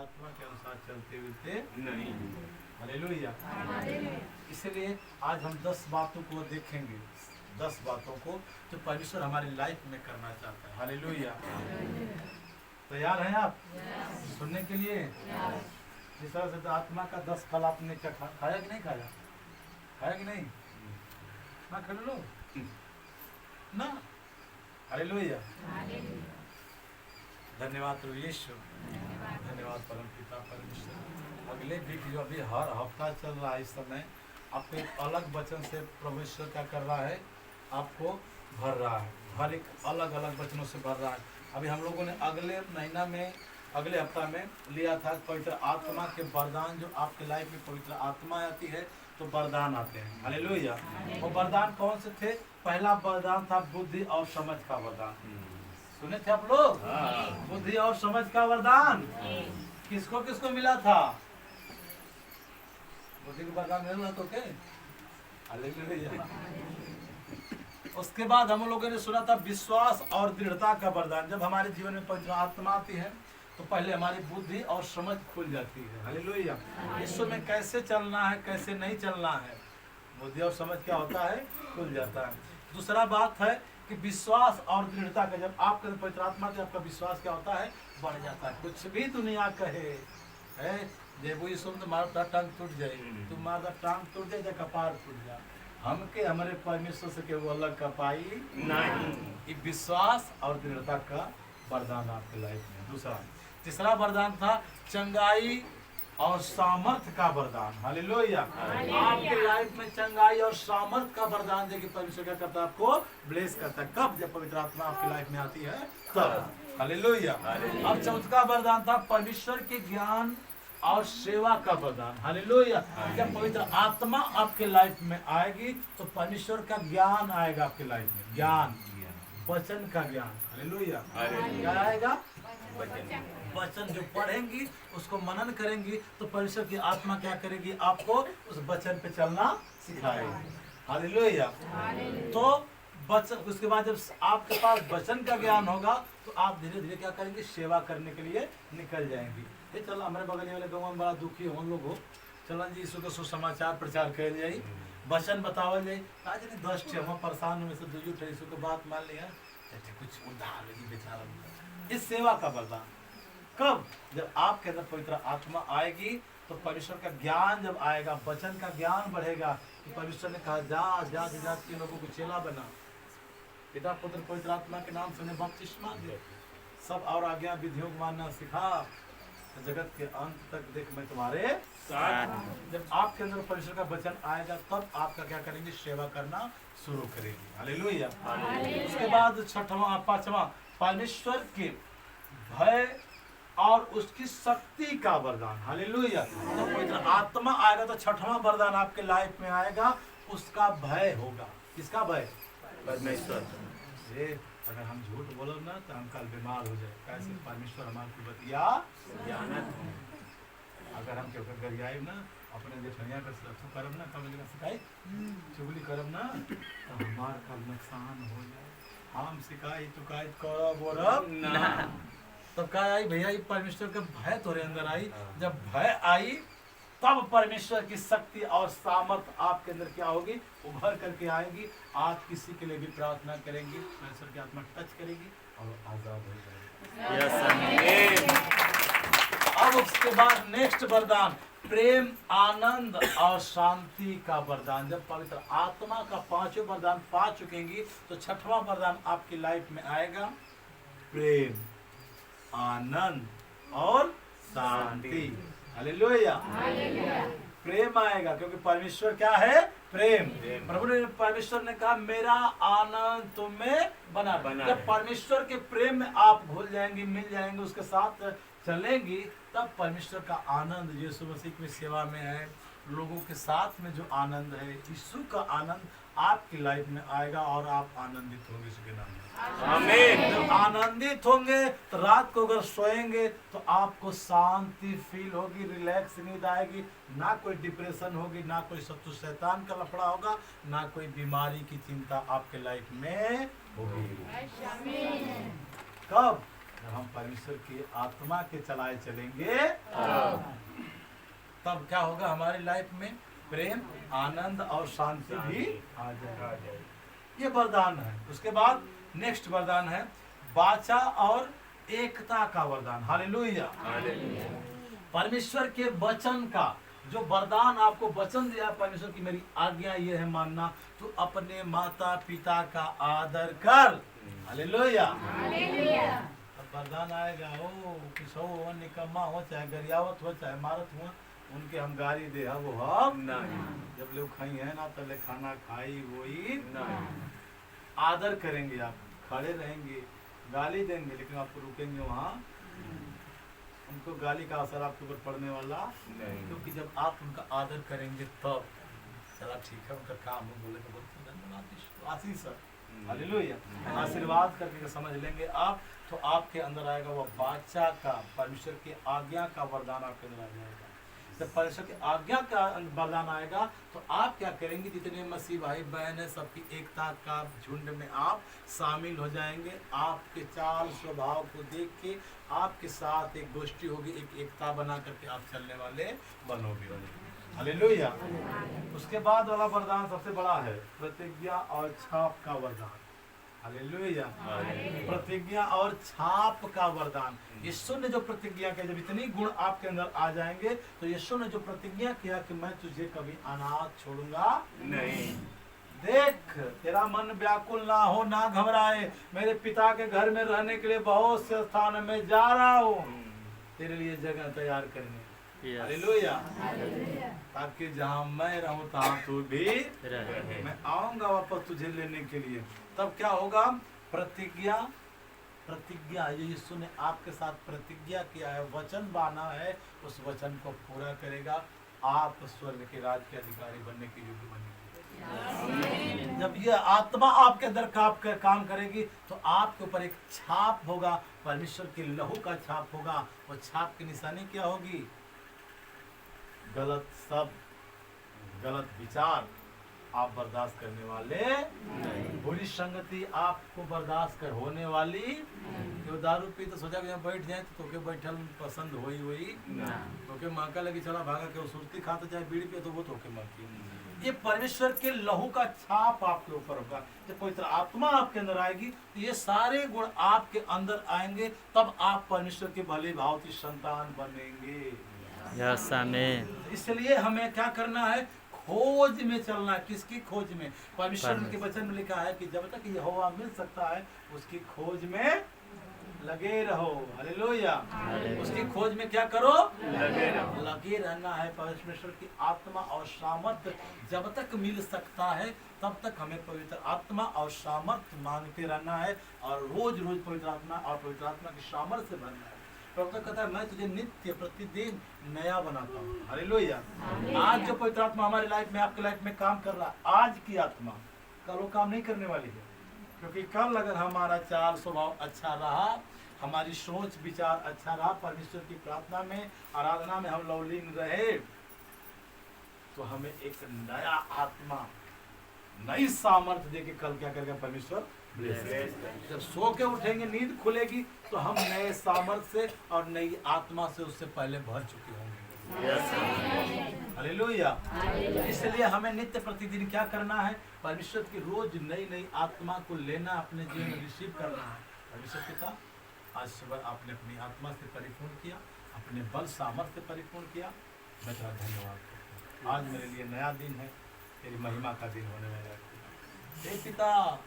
आत्मा के अनुसार चलते हुए नहीं। हालेलुया। इसलिए आज हम 10 बातों को देखेंगे, 10 बातों को जो परमेश्वर हमारी लाइफ में करना चाहता है। हालेलुया। तैयार हैं आप सुनने के लिए? जिस तरह से आत्मा का 10 फल आपने खाया कि नहीं खाया? खाया कि नहीं? ना खा लो ना। हालेलुया। धन्यवाद प्रभु यीशु, धन्यवाद परम पिता परमेश्वर। अगले वीक जो अभी हर हफ्ता चल रहा है इस समय, आपको एक अलग वचन से प्रभु ईश्वर क्या कर रहा है, आपको भर रहा है, हर एक अलग अलग वचनों से भर रहा है। अभी हम लोगों ने अगले महीना में, अगले हफ्ता में लिया था पवित्र आत्मा के वरदान। जो आपके लाइफ में पवित्र आत्मा आती है तो वरदान आते हैं। हालेलुया। वो वरदान कौन से थे? पहला वरदान था बुद्धि और समझ का वरदान। सुने थे आप लोग? बुद्धि और समझ का वरदान किसको किसको मिला था? बुद्धि का वरदान मिला तो क्या? हालेलुया। उसके बाद हम लोगों ने सुना था विश्वास और दृढ़ता का वरदान। जब हमारे जीवन में पवित्र आत्मा आती है तो पहले हमारी बुद्धि और समझ खुल जाती है। हालेलुया। ईश्वर में कैसे चलना है, कैसे नहीं चलना है, बुद्धि और समझ क्या होता है, खुल जाता है। दूसरा बात है कि विश्वास और दृढ़ता का, जब आपके पवित्र आत्मा से आपका विश्वास क्या होता है, बढ़ जाता है। कुछ भी दुनिया कहे है, देवो यीशु तुम्हारा टांग टूट जाए, तुम्हारा टांग टूट जाए या कपार टूट जाए, हमके हमारे परमेश्वर से केवल अलग कपाई नहीं। ये विश्वास और दृढ़ता का वरदान आपके लाइफ में। दूसरा, तीसरा वरदान था चंगाई और सामर्थ का वरदान। हालेलुया। आपके लाइफ में चंगाई और सामर्थ का वरदान देखिए परमेश्वर क्या करता है, आपको ब्लेस करता है। कब? जब पवित्र आत्मा आपकी लाइफ में आती है तब। हालेलुया। अब चौथा वरदान था परमेश्वर के ज्ञान और सेवा का वरदान। हालेलुया। जब पवित्र आत्मा आपके लाइफ में आएगी तो परमेश्वर का ज्ञान आएगा आपके लाइफ में। ज्ञान, वचन का ज्ञान। हालेलुया। क्या आएगा? वचन जो पढ़ेंगी, उसको मनन करेंगी तो परमेश्वर की आत्मा क्या करेगी, आपको उस वचन पे चलना सिखाएगी। हालेलुया। तो वचन, उसके बाद जब आपके पास वचन का ज्ञान होगा तो आप धीरे धीरे क्या करेंगे, सेवा करने के लिए निकल जाएंगी। ये चलो हमारे बगल वाले गाँव में बड़ा दुखी हम लोग हो, चलो जी यीशु का सुसमाचार प्रचार कर जाए, वचन बतावल जाए। आज नहीं 10 ठे हम परेशान में से दूजू ठे यीशु की बात मान लिया, कुछ उधार लगी बेचारा। इस सेवा का वरदान कब? जब आपके अंदर पवित्र आत्मा आएगी तो परमेश्वर का ज्ञान जब आएगा, वचन का ज्ञान बढ़ेगा। तो परमेश्वर ने कहा जा जा जात के लोगों को चेला बना, पिता पुत्र पवित्र आत्मा के नाम से बपतिस्मा दे, सब और आज्ञा विधियों को मानना सिखा, तो जगत के अंत तक देख मैं तुम्हारे साथ। जब आपके अंदर परमेश्वर का वचन आएगा तब आपका क्या करेंगे, सेवा करना शुरू करेंगे। हालेलुया। उसके बाद छठवां, पांचवा, परमेश्वर के भय और उसकी शक्ति का वरदान। हालेलुया। तो पवित्र आत्मा आएगा तो छठवां वरदान आपके लाइफ में आएगा, उसका भय होगा। किसका भय? परमेश्वर। अगर हम झूठ बोलो ना तो हम कल बीमार हो जाए। कैसे? परमेश्वर हमारी बतिया ज्ञानत। अगर हम क्यों गरियाए ना अपने जेठनिया का करब ना, कब शिकायत चुगली करब ना तो हमार कल नुकसान हो जाए। हम शिकायत टुकायत करब और ना, तब क्या आई भैया, ये परमेश्वर का भय तोरे अंदर आई। जब भय आई तब परमेश्वर की शक्ति और सामर्थ आपके अंदर क्या होगी, उभर करके आएगी। आप किसी के लिए भी प्रार्थना करेंगी, परमेश्वर की आत्मा टच करेगी और आजाद हो जाएगी। अब उसके बाद नेक्स्ट वरदान प्रेम, आनंद और शांति का वरदान। जब पवित्र आत्मा का पांचों वरदान पा चुकेंगी तो छठवां वरदान आपकी लाइफ में आएगा, प्रेम, आनंद और शांति। हालेलुया। प्रेम आएगा क्योंकि परमेश्वर क्या है, प्रेम। प्रभु ने, परमेश्वर ने कहा मेरा आनंद तुम में बना। जब परमेश्वर के प्रेम में आप घुल जाएंगी, मिल जाएंगे, उसके साथ चलेंगी, तब परमेश्वर का आनंद यीशु मसीह की सेवा में है, लोगों के साथ में जो आनंद है, यीशु का आनंद आपकी लाइफ में आएगा और आप आनंदित होंगे। इसके नाम में आमीन। जब आनंदित होंगे तो रात को अगर सोएंगे तो आपको शांति फील होगी, रिलैक्स नींद आएगी, ना कोई डिप्रेशन होगी, ना कोई शत्रु शैतान का लफड़ा होगा, ना कोई बीमारी की चिंता आपके लाइफ में होगी। कब? जब हम परमेश्वर की आत्मा के चलाए चलेंगे तब क्या होगा, हमारी लाइफ में प्रेम, आनंद और शांति भी आ जाएगा। ये वरदान है। उसके बाद नेक्स्ट वरदान है वाचा और एकता का वरदान। हालेलुया। परमेश्वर के वचन का जो वरदान आपको वचन दिया परमेश्वर की, मेरी आज्ञा ये है मानना, तो अपने माता पिता का आदर कर। हालेलुया। अब वरदान आएगा, ओ किस हो, निकम्मा हो, चाहे गरियावत हो, चाहे मारत हो, उनके हम गाली दे वो हम नहीं। जब लोग खाई है ना तब खाना खाई वही नहीं। आदर करेंगे, आप खड़े रहेंगे, गाली देंगे लेकिन आपको रुकेंगे वहाँ, उनको गाली का असर आपके ऊपर पड़ने वाला नहीं, क्योंकि जब आप उनका आदर करेंगे तब चला ठीक है, उनका काम हो, बोले तो बोलते आशीष है। हालेलुया। आशीर्वाद करके समझ लेंगे आप, तो आपके अंदर आएगा वो वाचा का, परमेश्वर की आज्ञा का वरदान आपके अंदर आ जाएगा। जब परमेश्वर की आज्ञा का वरदान आएगा तो आप क्या करेंगे, जितने मसीह भाई बहन है सबकी एकता का झुंड में आप शामिल हो जाएंगे। आपके चाल स्वभाव को देख के आपके साथ एक गोष्ठी होगी, एक एकता बना करके आप चलने वाले बनोगे। हालेलुया। उसके बाद वाला वरदान सबसे बड़ा है प्रतिज्ञा और छाप का वरदान। हालेलुया। प्रतिज्ञा और छाप का वरदान। यीशु ने जो प्रतिज्ञा किया, जब इतनी गुण आपके अंदर आ जाएंगे तो यीशु ने जो प्रतिज्ञा किया कि मैं तुझे कभी अनाथ छोड़ूंगा नहीं। देख, तेरा मन व्याकुल ना हो, ना घबराए, मेरे पिता के घर में रहने के लिए बहुत से स्थान में जा रहा हूँ, तेरे लिए जगह तैयार करने। हालेलुया। ताकि जहाँ मैं रहूँ तहाँ तू भी रहे। मैं आऊंगा वापस तुझे लेने के लिए। तब क्या होगा, प्रतिज्ञा। प्रतिज्ञा ये यीशु ने आपके साथ प्रतिज्ञा किया है, वचन बांधा है, उस वचन को पूरा करेगा। आप स्वर्ग के राज के अधिकारी बनने के योग्य बनेंगे। जब ये आत्मा आपके अंदर काम करेगी तो आपके ऊपर एक छाप होगा, परमेश्वर के लहू का छाप होगा। वो छाप की निशानी क्या होगी, गलत शब्द, गलत विचार आप बर्दाश्त करने वाले नहीं। बुरी संगति आपको बर्दाश्त कर होने वाली। जो दारू पी तो सोचा कि बैठ जाए तो तोके बैठल पसंद होई तोके मौका लगी, चला भागा के सुरती खाता चाहे बीड़ी पे तो वो तोके मरती। ये परमेश्वर के लहू का छाप आपके ऊपर होगा। जब पवित्र आत्मा आपके अंदर आएगी तो ये सारे गुण आपके अंदर आएंगे, तब आप परमेश्वर के भले भाव की संतान बनेंगे। इसलिए हमें क्या करना है, खोज में चलना है। किसकी खोज में? परमेश्वर के वचन में लिखा है कि जब तक यहोवा मिल सकता है उसकी खोज में लगे रहो। हालेलुया। उसकी खोज में क्या करो, लगे रहना है। परमेश्वर की आत्मा और सामर्थ्य जब तक मिल सकता है तब तक हमें पवित्र आत्मा और सामर्थ्य मांगते रहना है, और रोज रोज पवित्र आत्मा और पवित्र आत्मा की सामर्थ्य से भरना है। प्रभु कहता है मैं तुझे नित्य प्रतिदिन नया बनाता हूँ। हालेलुया। आज जो पवित्र आत्मा हमारी लाइफ में, आपकी लाइफ में काम कर रहा है, आज की आत्मा कल वो काम नहीं करने वाली है। क्योंकि कल अगर हमारा चाल स्वभाव अच्छा रहा, हमारी सोच विचार अच्छा रहा, परमेश्वर की प्रार्थना में, आराधना में हम लवलीन रहे, तो हमें एक नया आत्मा, नई सामर्थ्य देके कल क्या करेगा परमेश्वर। जब सो के उठेंगे, नींद खुलेगी, तो हम नए सामर्थ्य से और नई आत्मा से उससे पहले भर चुके होंगे। हालेलुया। इसलिए हमें नित्य प्रतिदिन क्या करना है, परमेश्वर की रोज नई नई आत्मा को लेना, अपने जीवन में रिसीव करना है। परमेश्वर पिता, आज सुबह आपने अपनी आत्मा से परिपूर्ण किया, अपने बल सामर्थ्य से परिपूर्ण किया, मैं तेरा धन्यवाद करता हूँ। आज मेरे लिए नया दिन है, तेरी महिमा का दिन होने वाला है। हे पिता,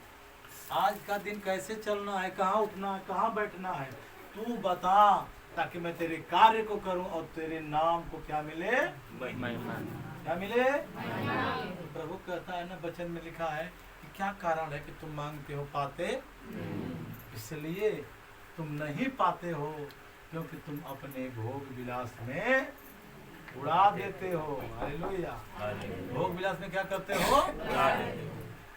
आज का दिन कैसे चलना है, कहाँ उठना है, कहाँ बैठना है, तू बता, ताकि मैं तेरे कार्य को करूं और तेरे नाम को क्या मिले, क्या मिले। तो प्रभु कहता है ना, वचन में लिखा है कि क्या कारण है कि तुम मांगते हो पाते, इसलिए तुम नहीं पाते हो क्योंकि तुम अपने भोग विलास में उड़ा देते हो। हालेलुया। भोग विलास में क्या करते हो,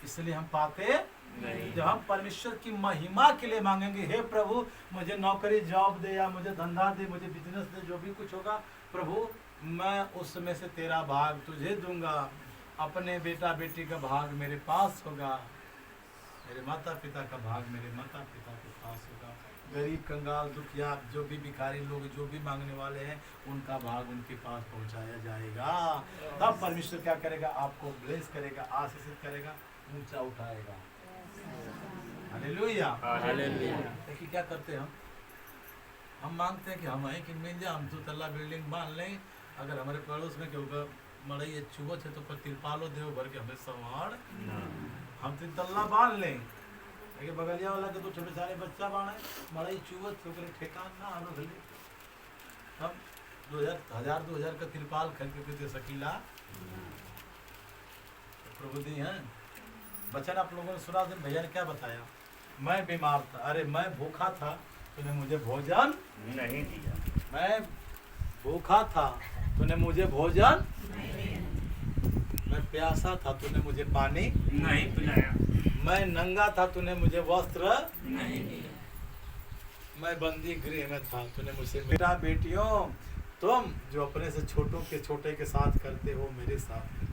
इसलिए हम पाते नहीं। जब हम परमेश्वर की महिमा के लिए मांगेंगे, हे प्रभु मुझे नौकरी जॉब दे, या मुझे धंधा दे, मुझे बिजनेस दे, जो भी कुछ होगा प्रभु मैं उसमें से तेरा भाग तुझे दूंगा, अपने बेटा बेटी का भाग मेरे पास होगा, मेरे माता पिता का भाग मेरे माता पिता के पास होगा, गरीब कंगाल दुखिया जो भी भिखारी लोग जो भी मांगने वाले हैं उनका भाग उनके पास पहुंचाया जाएगा। तब परमेश्वर क्या करेगा, आपको ब्लेस करेगा, आशीषित करेगा, ऊंचा उठाएगा। हालेलुया। देखिए क्या करते हैं हम मांगते हैं कि हम कि मिल जाए, हम 2 तल्ला बिल्डिंग बांध लें, अगर हमारे पड़ोस में केहू मड़ई चुवत है तो पर तिरपालो देव भर के हमें संवार हम 3 तल्ला बांध लें, लेकिन बगलिया वाला के तो छोटे सारे बच्चा बाढ़ मड़ई चुवत से ओकरे ठेकान ना आनो भले हम 2000 का तिरपाल खरीद के दे सकीला। प्रभु दी हैं वचन आप लोगों ने सुना। दिन भैया ने क्या बताया, मैं बीमार था, अरे मैं भूखा था तूने मुझे भोजन नहीं दिया, मैं भूखा था तूने मुझे भोजन, मैं प्यासा था तूने मुझे पानी नहीं पिलाया, मैं नंगा था तूने मुझे वस्त्र नहीं दिया, मैं बंदी गृह में था तूने मुझसे। बेटा बेटियों तुम जो अपने से छोटों के छोटे के साथ करते हो मेरे साथ